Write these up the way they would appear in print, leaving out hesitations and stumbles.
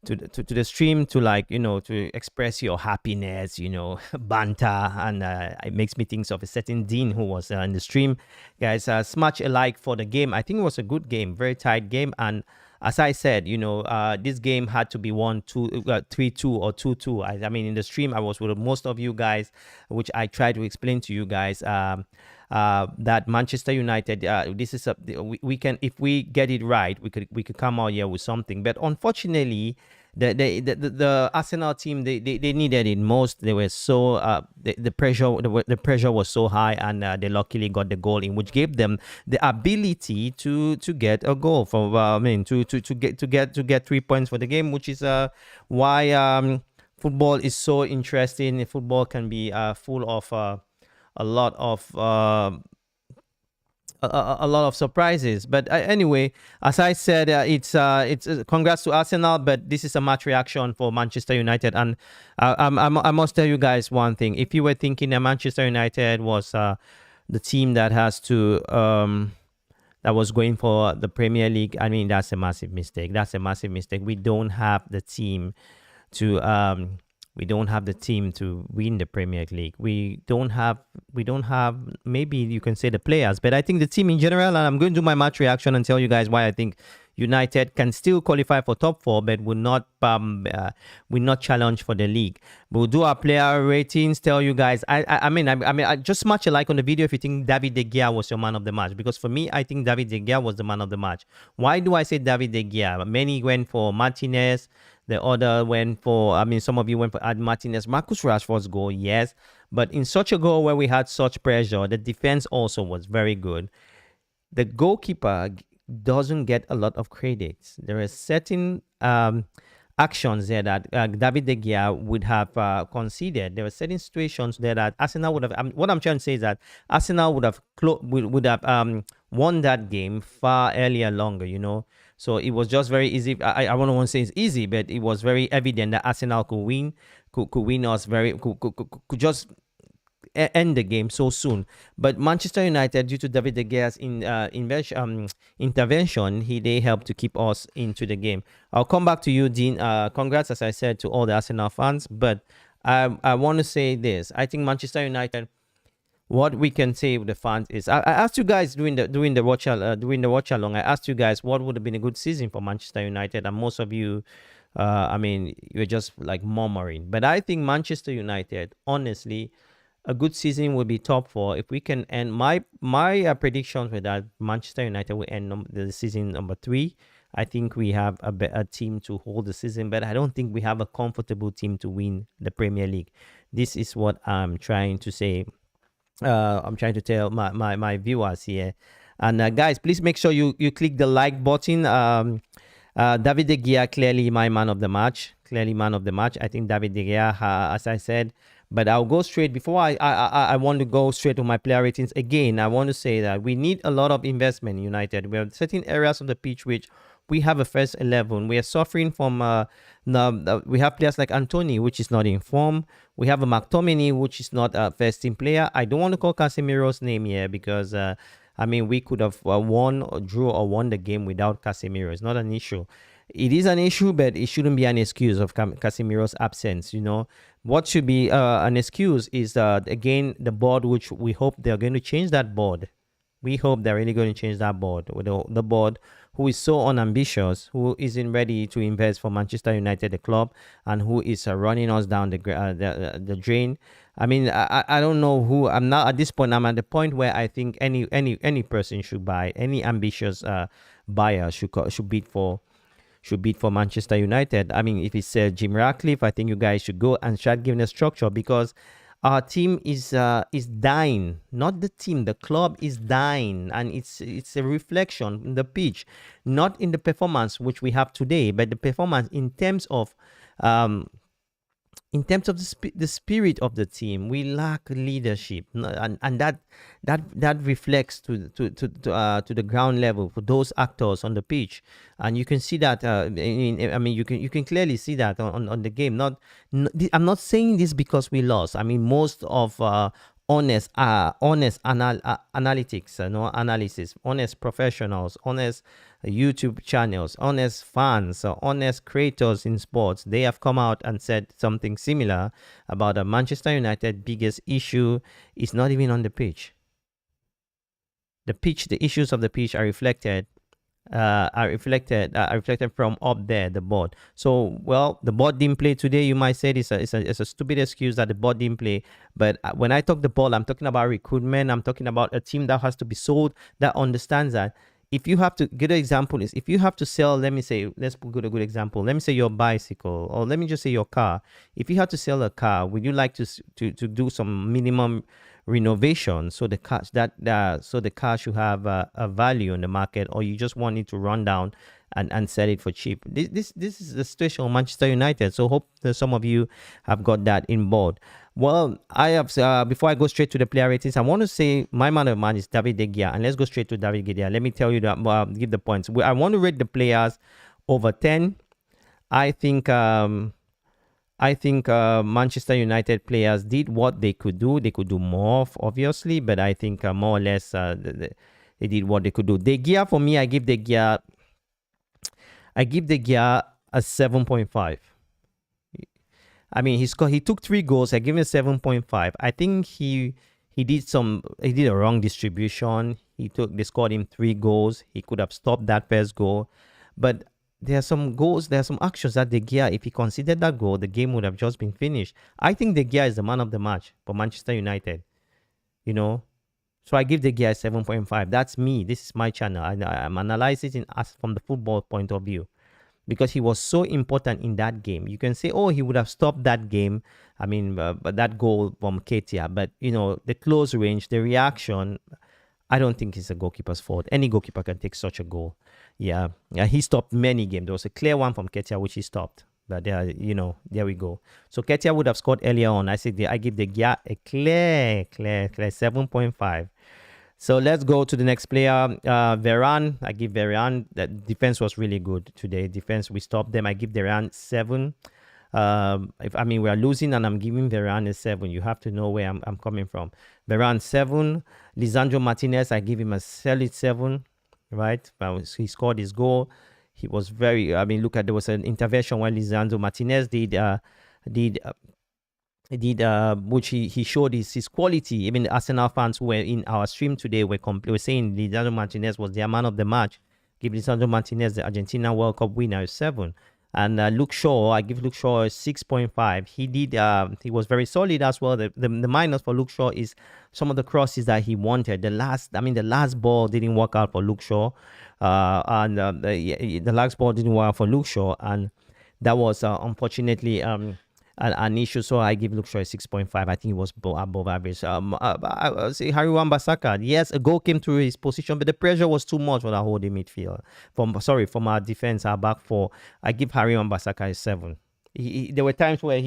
to the stream to, like, to express your happiness, banter, and it makes me think of a certain Dean who was in the stream. Guys, much alike for the game. I think it was a good game, very tight game, and as I said, this game had to be won 3-2 or 2-2. I mean, in the stream, I was with most of you guys, which I tried to explain to you guys. That Manchester United, this is we can, if we get it right, we could come out here with something. But unfortunately, the Arsenal team, they needed it most. They were so the pressure was so high, and they luckily got the goal in, which gave them the ability to get a goal for to get 3 points for the game, which is why football is so interesting. Football can be full of a lot of a lot of surprises. But anyway, as I said, it's congrats to Arsenal, but this is a match reaction for Manchester United. And I must tell you guys one thing: if you were thinking that Manchester United was the team that has to that was going for the Premier League, I mean, that's a massive mistake. That's a massive mistake. We don't have the team to win the Premier League. We don't have maybe you can say the players, but I think the team in general, and I'm going to do my match reaction and tell you guys why I think United can still qualify for top four, but will not challenge for the league. We'll do our player ratings, tell you guys. I mean, I just much alike on the video if you think David De Gea was your man of the match, because for me, I think David De Gea was the man of the match. Why do I say David De Gea? Many went for Martinez. The other went for, some of you went for Ad Martinez. Marcus Rashford's goal, yes. But in such a goal where we had such pressure, the defense also was very good. The goalkeeper doesn't get a lot of credits. There are certain actions there that David De Gea would have conceded. There were certain situations there that Arsenal would have. What I'm trying to say is that Arsenal would have won that game far earlier, longer. So it was just very easy. I don't want to say it's easy, but it was very evident that Arsenal could win us could just end the game so soon. But Manchester United, due to David De Gea's intervention, they helped to keep us into the game. I'll come back to you, Dean. Congrats, as I said, to all the Arsenal fans. But I want to say this. I think Manchester United, what we can say with the fans is, I asked you guys during the watch along. I asked you guys what would have been a good season for Manchester United, and most of you, you're just like murmuring. But I think Manchester United, honestly, a good season would be top four if we can end. My predictions were that Manchester United will end the season number 3. I think we have a better team to hold the season, but I don't think we have a comfortable team to win the Premier League. This is what I'm trying to say. I'm trying to tell my viewers here. And guys, please make sure you click the like button. David De Gea, clearly my man of the match. I think David De Gea, as I said. But I'll go straight, before I want to go straight to my player ratings. Again, I want to say that we need a lot of investment in United. We have certain areas of the pitch which we have a first 11. We are suffering from, we have players like Anthony, which is not in form. We have a McTominay, which is not a first team player. I don't want to call Casemiro's name here because, we could have won or drew or won the game without Casemiro. It's not an issue. It is an issue, but it shouldn't be an excuse of Casemiro's absence. What should be an excuse is, again, the board, which we hope they're going to change that board. We hope they're really going to change that board. With the board who is so unambitious, who isn't ready to invest for Manchester United, the club, and who is running us down the drain. I don't know who. I'm not at this point. I'm at the point where I think any person should buy. Any ambitious buyer should bid for Manchester United. If it's Jim Ratcliffe, I think you guys should go and start giving a structure, because our team is dying. Not the team, the club is dying, and it's a reflection in the pitch, not in the performance which we have today, but the performance in terms of the spirit of the team. We lack leadership, and that reflects to the ground level for those actors on the pitch, and you can see that. You can clearly see that on the game. I'm not saying this because we lost. Most of analytics, analysis, honest professionals, honest YouTube channels, honest fans, honest creators in sports. They have come out and said something similar about Manchester United biggest issue is not even on the pitch. The issues of the pitch are reflected from up there, the board. So, well, the board didn't play today. You might say it's a stupid excuse that the board didn't play. But when I talk the ball, I'm talking about recruitment. I'm talking about a team that has to be sold, that understands that. If you have to, good example is, if you have to sell, let me say, let's put a good example. Let me say your bicycle, or let me just say your car. If you have to sell a car, would you like to do some minimum renovation so the car should have a value in the market, or you just want it to run down and sell it for cheap? This is the situation of Manchester United. So hope that some of you have got that in board. Well, I have before I go straight to the player ratings, I want to say my man of man is David De Gea, and let's go straight to David De Gea. Let me tell you that give the points. I want to rate the players over 10. I think Manchester United players did what they could do. They could do more, obviously, but I think more or less they did what they could do. De Gea, for me, I give De Gea a 7.5. I mean, he took 3 goals. I give him a 7.5. I think he did a wrong distribution. They scored him 3 goals. He could have stopped that first goal, but there are some goals, there are some actions that De Gea, if he considered that goal, the game would have just been finished. I think De Gea is the man of the match for Manchester United, So I give De Gea a 7.5. That's me. This is my channel. I'm analyzing it from the football point of view, because he was so important in that game. You can say, oh, he would have stopped that game. I mean, but that goal from Ketia. But, the close range, the reaction, I don't think it's a goalkeeper's fault. Any goalkeeper can take such a goal. Yeah, he stopped many games. There was a clear one from Ketia, which he stopped. But, there we go. So Ketia would have scored earlier on. I give De Gea a clear 7.5. So let's go to the next player, Varane. I give Varane, the defense was really good today. Defense, we stopped them. I give Varane 7. We are losing and I'm giving Varane a 7. You have to know where I'm coming from. Varane 7. Lisandro Martinez, I give him a solid 7. Right? He scored his goal. He was very. There was an intervention when Lisandro Martinez which he showed his quality. Even the Arsenal fans who were in our stream today were saying Lisandro Martinez was their man of the match. Give Lisandro Martinez, the Argentina World Cup winner, a 7. And Luke Shaw, I give Luke Shaw a 6.5. He was very solid as well. The minus for Luke Shaw is some of the crosses that he wanted. The last ball didn't work out for Luke Shaw. The last ball didn't work out for Luke Shaw. And that was unfortunately an issue. So I give Luke Shaw a 6.5. I think he was above average. I say Harry Wan-Bissaka. Yes, a goal came through his position, but the pressure was too much for the holding midfield. From our defense, our back four. I give Harry Wan-Bissaka a 7. There were times where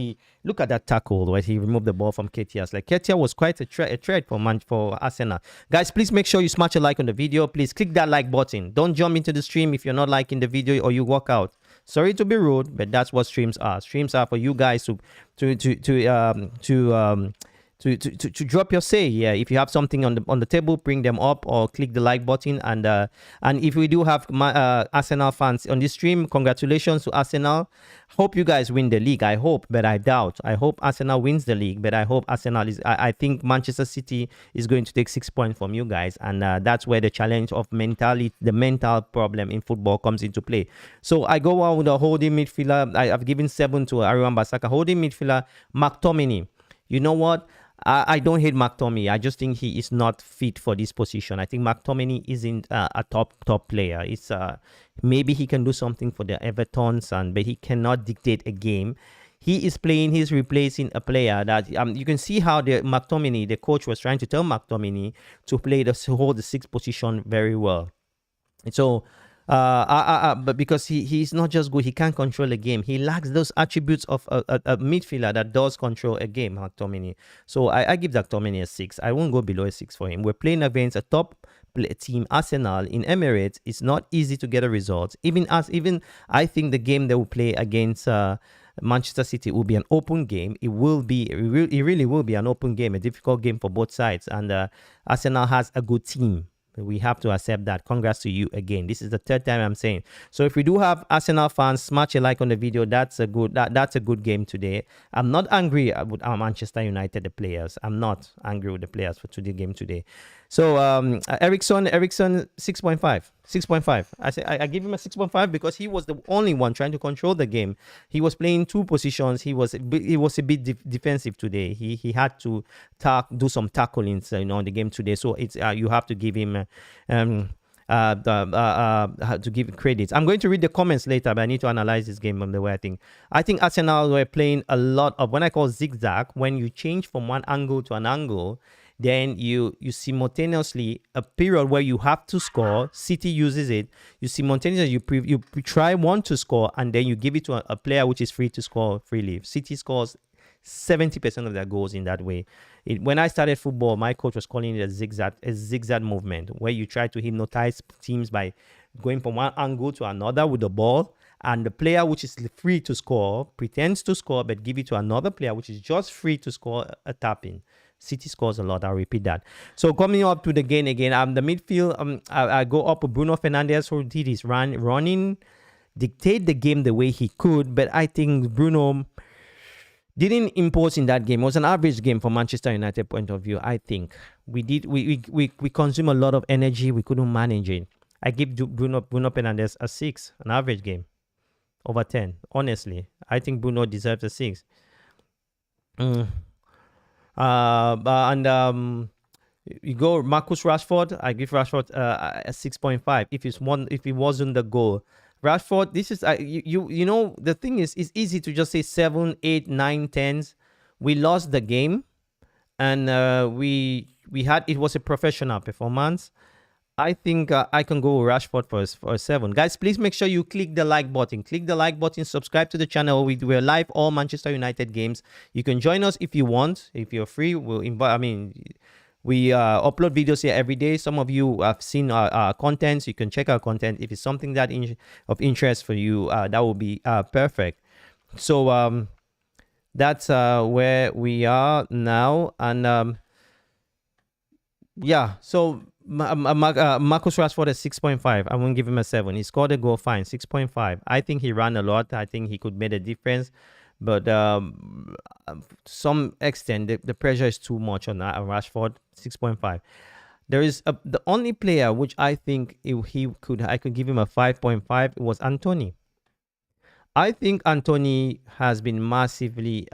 look at that tackle where he removed the ball from Ketia. Like Ketia was quite a threat for Arsenal. Guys, please make sure you smash a like on the video. Please click that like button. Don't jump into the stream if you're not liking the video or you walk out. Sorry to be rude, but that's what streams are. Streams are for you guys to drop your say. Yeah, if you have something on the table, bring them up or click the like button. And if we do have Arsenal fans on this stream, congratulations to Arsenal. Hope you guys win the league. I hope, but I doubt. I hope Arsenal wins the league, but I hope Arsenal is. I think Manchester City is going to take 6 points from you guys, and that's where the challenge of the mental problem in football comes into play. So I go on with the holding midfielder. I've given 7 to Harry Wan-Bissaka. Holding midfielder, McTominay. You know what? I don't hate McTominay. I just think he is not fit for this position. I think McTominay isn't a top player. It's maybe he can do something for the Evertons, but he cannot dictate a game. He's replacing a player that you can see how the coach was trying to tell McTominay to hold the 6th position very well. So but because he's not just good, he can't control a game. He lacks those attributes of a midfielder that does control a game, McTominay. So I give McTominay a 6. I won't go below a 6 for him. We're playing against a top team, Arsenal, in Emirates. It's not easy to get a result. Even I think the game they will play against Manchester City will be an open game. It will be, it really will be an open game, a difficult game for both sides. And Arsenal has a good team. We have to accept that. Congrats to you again. This is the third time I'm saying. So if we do have Arsenal fans, smash a like on the video. That's a good game today. I'm not angry with Manchester United, the players. I'm not angry with the players for today's game today. So Ericsson 6.5. 6.5. I give him a 6.5 because he was the only one trying to control the game. He was playing two positions. He was a bit defensive today. He had to do some tackling in the game today. So it's you have to give him to give credit. I'm going to read the comments later, but I need to analyze this game on the way I think Arsenal were playing a lot of when I call zigzag, when you change from one angle to an angle. Then you simultaneously, a period where you have to score, City uses it. You simultaneously, you try one to score, and then you give it to a player which is free to score freely. City scores 70% of their goals in that way. When I started football, my coach was calling it a zigzag movement, where you try to hypnotize teams by going from one angle to another with the ball, and the player which is free to score pretends to score, but give it to another player which is just free to score a tap-in. City scores a lot. I'll repeat that. So coming up to the game again, the midfield, I go up with Bruno Fernandes, who did his running, dictate the game the way he could. But I think Bruno didn't impose in that game. It was an average game from Manchester United point of view. I think we consume a lot of energy. We couldn't manage it. I give Bruno Fernandes a 6, an average game over 10. Honestly, I think Bruno deserves a 6. You go Marcus Rashford. I give Rashford a 6.5. If he wasn't the goal, Rashford. This is you know the thing is, it's easy to just say 7, 8, 9, 10s. We lost the game, and it was a professional performance. I think I can go with Rashford for a 7. Guys, please make sure you click the like button. Click the like button. Subscribe to the channel. We're live all Manchester United games. You can join us if you want. If you're free, we'll invite. I mean, we upload videos here every day. Some of you have seen our content. So you can check our content. If it's something that of interest for you, that will be perfect. So that's where we are now. And yeah, so Marcus Rashford at 6.5. I won't give him a 7. He scored a goal, fine. 6.5. I think he ran a lot. I think he could make a difference. But to some extent, the pressure is too much on Rashford. 6.5. There is the only player which I think I could give him a 5.5. It was Anthony. I think Anthony has been massively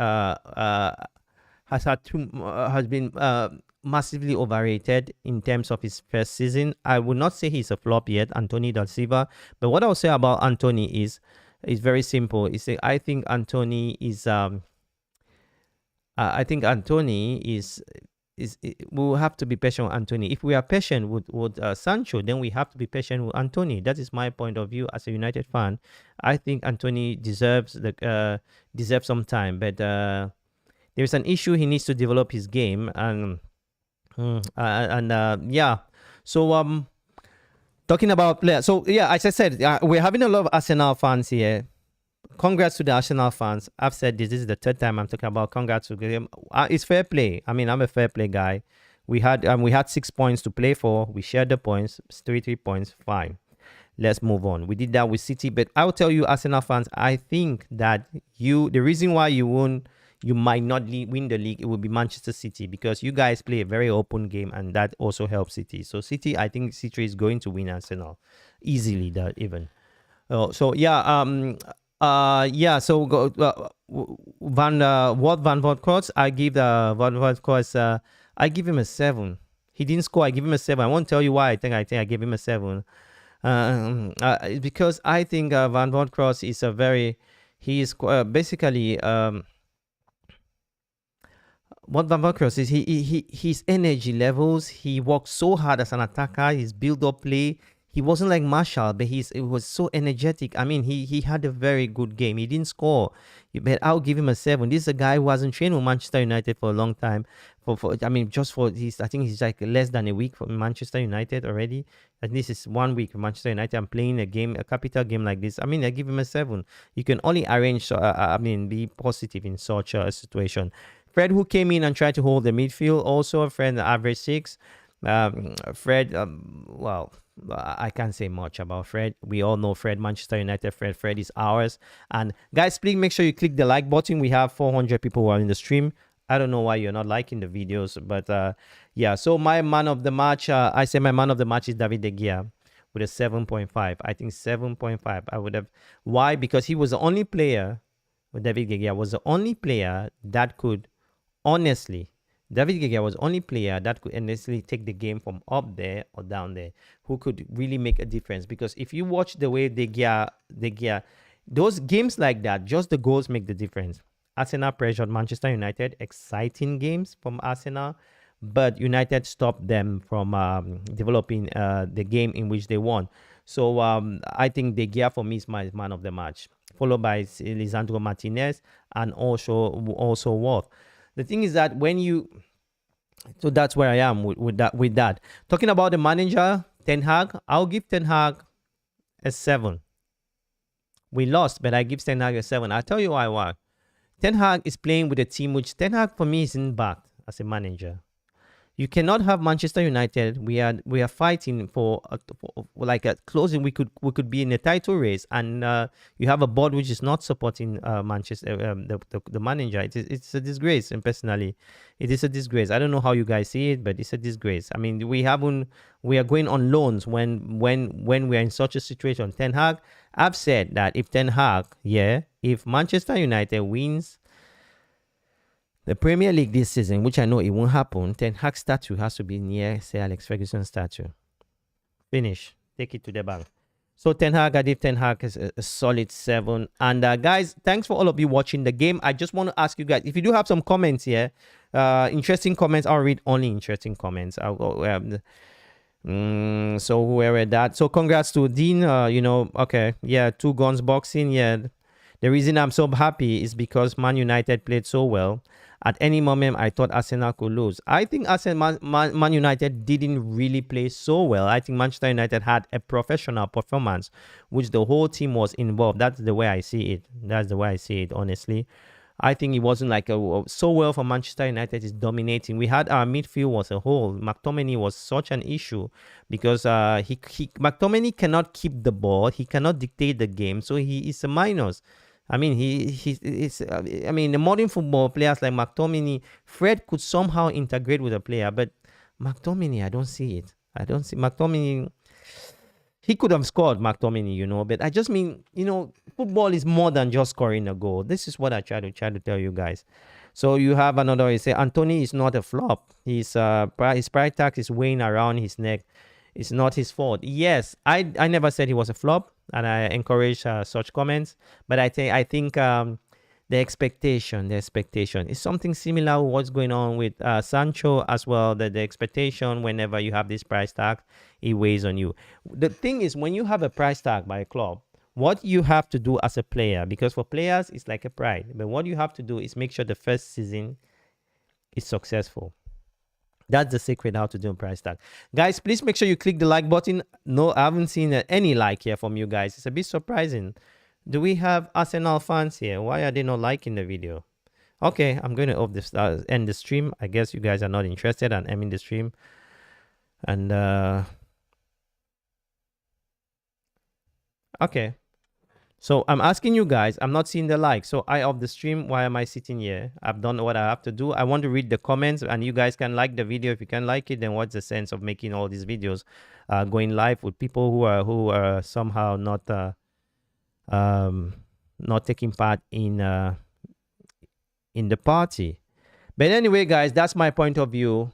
massively overrated in terms of his first season. I would not say he's a flop yet, Anthony da Silva. But what I'll say about Anthony is very simple. I think Anthony is we'll have to be patient with Anthony. If we are patient with Sancho, then we have to be patient with Anthony. That is my point of view as a United fan. I think Anthony deserves some time, but there is an issue. He needs to develop his game, and yeah. So talking about players. So yeah, as I said, we're having a lot of Arsenal fans here. Congrats to the Arsenal fans. I've said this is the third time I'm talking about. Congrats to them. It's fair play. I mean, I'm a fair play guy. We had 6 points to play for. We shared the points. It's 3 points. Fine. Let's move on. We did that with City, but I'll tell you, Arsenal fans, I think that the reason why you might not win the league, it will be Manchester City, because you guys play a very open game, and that also helps City. So City, I think City is going to win Arsenal easily. That even. So yeah. So Van Voort, I give Van Voort, I give him a 7. He didn't score. I give him a 7. I won't tell you why. I think I give him a 7. Because I think Van Voort is basically what Van Voort is his energy levels. He works so hard as an attacker. His build-up play. He wasn't like Marshall, but it was so energetic. I mean, he had a very good game. He didn't score, but I'll give him a 7. This is a guy who hasn't trained with Manchester United for a long time. I mean, just for I think he's like less than a week for Manchester United already. And this is 1 week for Manchester United. I'm playing a capital game like this. I mean, I give him a 7. You can only arrange. Be positive in such a situation. Fred, who came in and tried to hold the midfield, also a friend, average 6. Fred, well, I can't say much about Fred. We all know Fred, Manchester United. Fred is ours. And guys, please make sure you click the like button. We have 400 people who are in the stream. I don't know why you're not liking the videos, but yeah. So my man of the match, I say my man of the match is David De Gea with a 7.5. I think 7.5. I would have. Why? Because he was the only player. David De Gea was the only player that could honestly. David De Gea was the only player that could honestly take the game from up there or down there, who could really make a difference. Because if you watch the way De Gea, those games like that, just the goals make the difference. Arsenal pressured Manchester United, exciting games from Arsenal, but United stopped them from developing the game in which they won. So I think De Gea for me is my man of the match, followed by Lisandro Martinez and also Wolf. The thing is that so that's where I am with that. Talking about the manager, Ten Hag, I'll give Ten Hag a 7. We lost, but I give Ten Hag a 7. I'll tell you why. Ten Hag is playing with a team which Ten Hag for me isn't bad as a manager. You cannot have Manchester United. We are fighting for like a closing. We could be in a title race, and you have a board which is not supporting Manchester the manager. It's a disgrace. And personally, it is a disgrace. I don't know how you guys see it, but it's a disgrace. I mean, we are going on loans when we are in such a situation. Ten Hag, I've said that if Manchester United wins the Premier League this season, which I know it won't happen, Ten Hag's statue has to be near Sir Alex Ferguson's statue. Finish. Take it to the bank. So Ten Hag, I give Ten Hag a solid 7. And guys, thanks for all of you watching the game. I just want to ask you guys, if you do have some comments here, interesting comments, I'll read only interesting comments. I'll go, so whoever that. So congrats to Dean. Okay, yeah, 2 guns boxing. Yeah, the reason I'm so happy is because Man United played so well. At any moment, I thought Arsenal could lose. I think Man United didn't really play so well. I think Manchester United had a professional performance, which the whole team was involved. That's the way I see it. Honestly. I think it wasn't like so well for Manchester United is dominating. We had our midfield as a whole. McTominay was such an issue because McTominay cannot keep the ball. He cannot dictate the game. So he is a minus. I mean, the modern football players like McTominay, Fred could somehow integrate with a player, but McTominay, I don't see it. I don't see McTominay. He could have scored, McTominay, but I just mean, football is more than just scoring a goal. This is what I try to tell you guys. So you have another, you say, Anthony is not a flop. His price tag is weighing around his neck. It's not his fault. Yes, I never said he was a flop, and I encourage such comments. But I think the expectation is something similar to what's going on with Sancho as well. That the expectation, whenever you have this price tag, it weighs on you. The thing is, when you have a price tag by a club, what you have to do as a player, because for players it's like a pride, but what you have to do is make sure the first season is successful. That's the secret how to do a price tag. Guys, please make sure you click the like button. No, I haven't seen any like here from you guys. It's a bit surprising. Do we have Arsenal fans here? Why are they not liking the video? Okay, I'm going to end the stream. I guess you guys are not interested and ending the stream. And okay. So I'm asking you guys, I'm not seeing the like. So I off the stream. Why am I sitting here? I've done what I have to do. I want to read the comments, and you guys can like the video. If you can like it, then what's the sense of making all these videos going live with people who are somehow not taking part in the party? But anyway, guys, that's my point of view.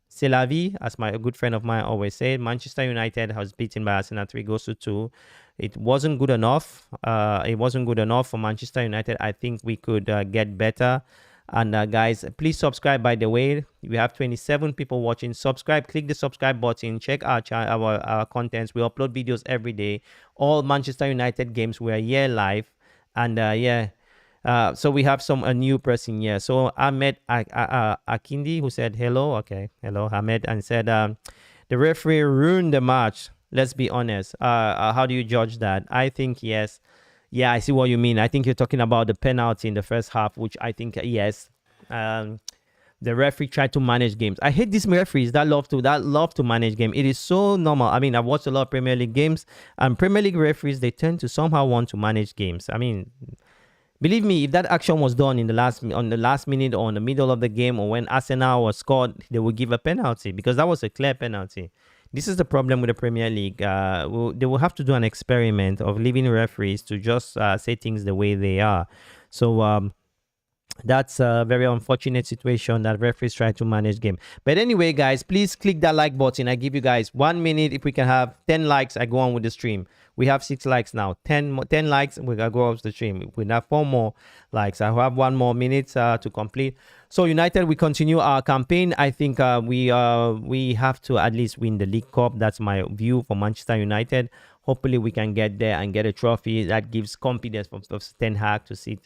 C'est la vie, as my good friend of mine always said. Manchester United was beaten by Arsenal 3-2. It wasn't good enough. It wasn't good enough for Manchester United. I think we could get better. And guys, please subscribe. By the way, we have 27 people watching. Subscribe, click the subscribe button, check our contents. We upload videos every day, all Manchester United games. We are here live. And yeah, so we have some a new person here. So Ahmed Akindi, who said hello. Okay, hello Ahmed, and said the referee ruined the match. Let's be honest. How do you judge that? I think yes. Yeah, I see what you mean. I think you're talking about the penalty in the first half, which I think yes. The referee tried to manage games. I hate these referees that love to manage game. It is so normal. I mean, I've watched a lot of Premier League games, and Premier League referees, they tend to somehow want to manage games. I mean, believe me, if that action was done on the last minute or in the middle of the game, or when Arsenal was scored, they would give a penalty because that was a clear penalty. This is the problem with the Premier League. They will have to do an experiment of leaving referees to just say things the way they are. So that's a very unfortunate situation that referees try to manage game. But anyway, guys, please click that like button. I give you guys 1 minute. If we can have 10 likes, I go on with the stream. We have 6 likes now. 10 likes, we're going to go off the stream. If we have 4 more likes, I have 1 more minute to complete. So United, we continue our campaign. I think we have to at least win the League Cup. That's my view for Manchester United. Hopefully we can get there and get a trophy. That gives confidence for Ten Hag to sit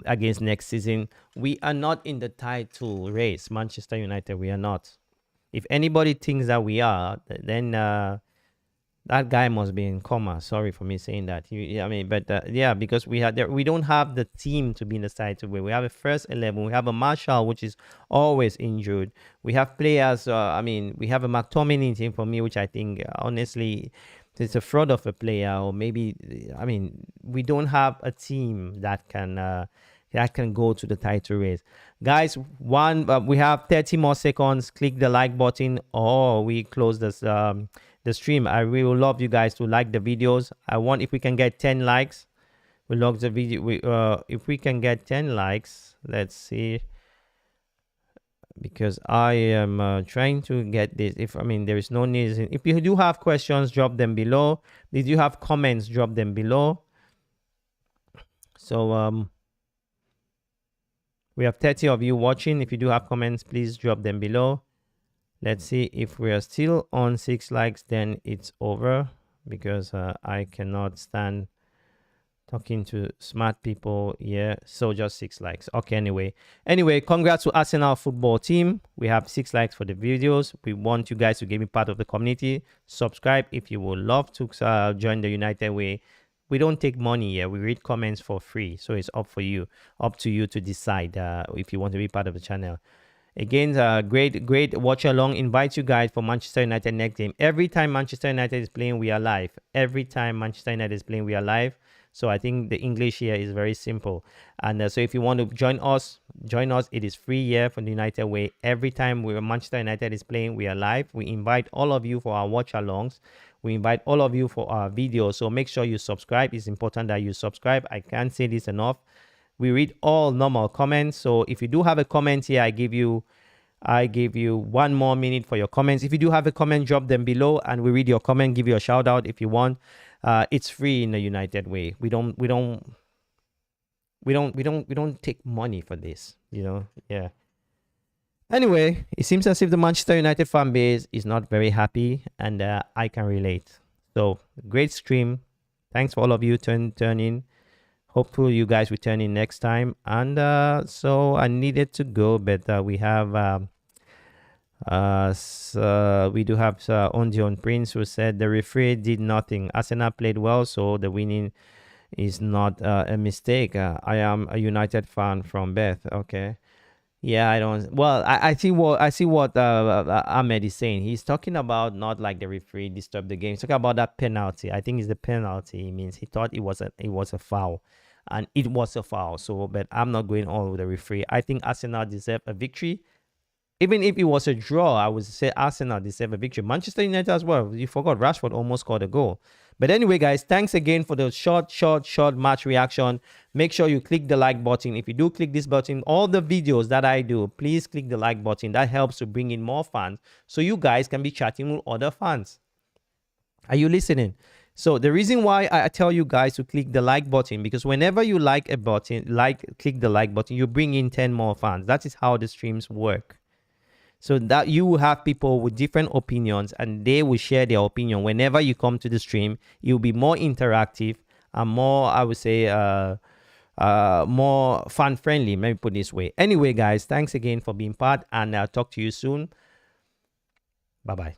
against next season. We are not in the title race, Manchester United. We are not. If anybody thinks that we are, then that guy must be in coma. Sorry for me saying that. I mean, but yeah, because we don't have the team to be in the title race. We have a first 11. We have a Marshall, which is always injured. We have players. I mean, we have a McTominay team for me, which I think honestly, it's a fraud of a player, or maybe, I mean, we don't have a team that can go to the title race. Guys, we have 30 more seconds. Click the like button, or we close this the stream. I really would love you guys to like the videos. If we can get 10 likes, we log the video. If we can get 10 likes, let's see. Because I am trying to get this. There is no need. If you do have questions, drop them below. If you have comments, drop them below. So we have 30 of you watching. If you do have comments, please drop them below. Let's see if we are still on 6 likes, then it's over, because I cannot stand talking to smart people here. So just 6 likes. Okay, anyway, congrats to Arsenal football team. We have 6 likes for the videos. We want you guys to get me part of the community. Subscribe if you would love to join the United way. We don't take money here. We read comments for free. So it's up to you to decide if you want to be part of the channel. Again, great watch along. Invite you guys for Manchester United next game. Every time Manchester United is playing, we are live. Every time Manchester United is playing, we are live. So I think the English here is very simple. And so if you want to join us. It is free here for the United way. Every time Manchester United is playing, we are live. We invite all of you for our watch alongs. We invite all of you for our videos. So make sure you subscribe. It's important that you subscribe. I can't say this enough. We read all normal comments. So if you do have a comment here, I give you 1 more minute for your comments. If you do have a comment, drop them below and we read your comment, give you a shout out if you want. It's free in the United way. We don't take money for this, yeah. Anyway, it seems as if the Manchester United fan base is not very happy, and I can relate. So great stream. Thanks for all of you turn in. Hopefully you guys will turn in next time. And so I needed to go, but we have we do have Ondion Prince, who said the referee did nothing. Arsenal played well, so the winning is not a mistake. I am a United fan from birth. Okay. Yeah, I don't. Well, I see what Ahmed is saying. He's talking about not like the referee disturbed the game. He's talking about that penalty. I think it's the penalty. He means he thought it was a foul, and it was a foul. So, but I'm not going on with the referee. I think Arsenal deserve a victory. Even if it was a draw, I would say Arsenal deserve a victory. Manchester United as well. You forgot Rashford almost scored a goal. But anyway, guys, thanks again for the short match reaction. Make sure you click the like button. If you do click this button, all the videos that I do, please click the like button. That helps to bring in more fans, so you guys can be chatting with other fans. Are you listening? So the reason why I tell you guys to click the like button, because whenever you like a button, click the like button, you bring in 10 more fans. That is how the streams work. So that you will have people with different opinions and they will share their opinion. Whenever you come to the stream, it will be more interactive and more, I would say, more fan friendly, maybe put it this way. Anyway, guys, thanks again for being part, and I'll talk to you soon. Bye-bye.